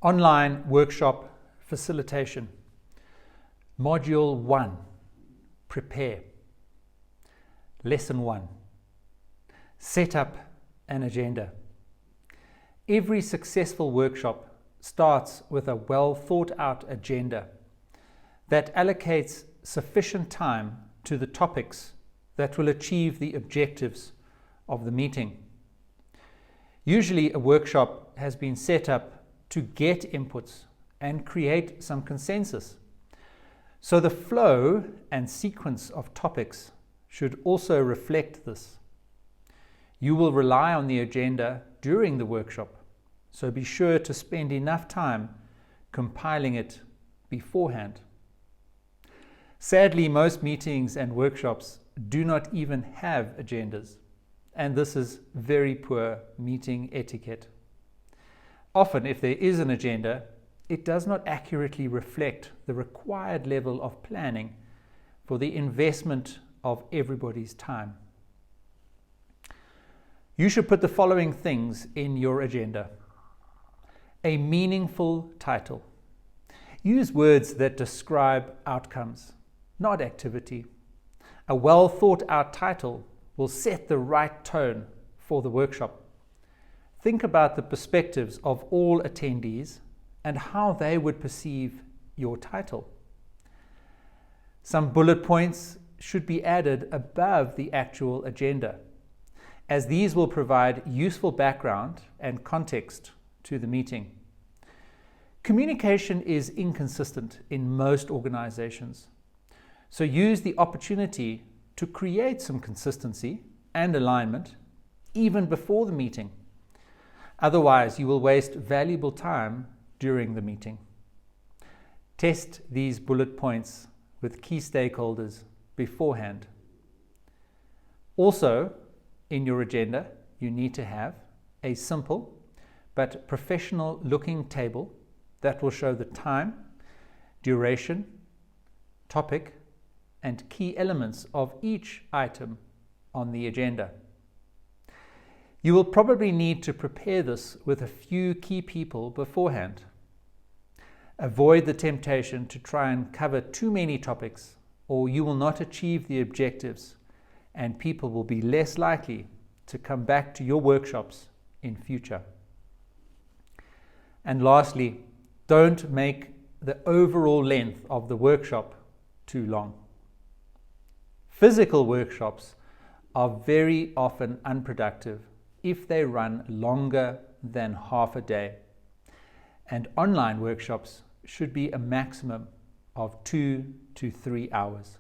Online workshop facilitation. Module 1, prepare. Lesson 1, set up an agenda. Every successful workshop starts with a well thought out agenda that allocates sufficient time to the topics that will achieve the objectives of the meeting. Usually a workshop has been set up to get inputs and create some consensus. So the flow and sequence of topics should also reflect this. You will rely on the agenda during the workshop, so be sure to spend enough time compiling it beforehand. Sadly, most meetings and workshops do not even have agendas, and this is very poor meeting etiquette. Often, if there is an agenda, it does not accurately reflect the required level of planning for the investment of everybody's time. You should put the following things in your agenda. A meaningful title. Use words that describe outcomes, not activity. A well thought out title will set the right tone for the workshop. Think about the perspectives of all attendees and how they would perceive your title. Some bullet points should be added above the actual agenda, as these will provide useful background and context to the meeting. Communication is inconsistent in most organizations, so use the opportunity to create some consistency and alignment even before the meeting. Otherwise, you will waste valuable time during the meeting. Test these bullet points with key stakeholders beforehand. Also, in your agenda, you need to have a simple but professional looking table that will show the time, duration, topic, and key elements of each item on the agenda. You will probably need to prepare this with a few key people beforehand. Avoid the temptation to try and cover too many topics, or you will not achieve the objectives, and people will be less likely to come back to your workshops in future. And lastly, don't make the overall length of the workshop too long. Physical workshops are very often unproductive if they run longer than half a day, and online workshops should be a maximum of 2 to 3 hours.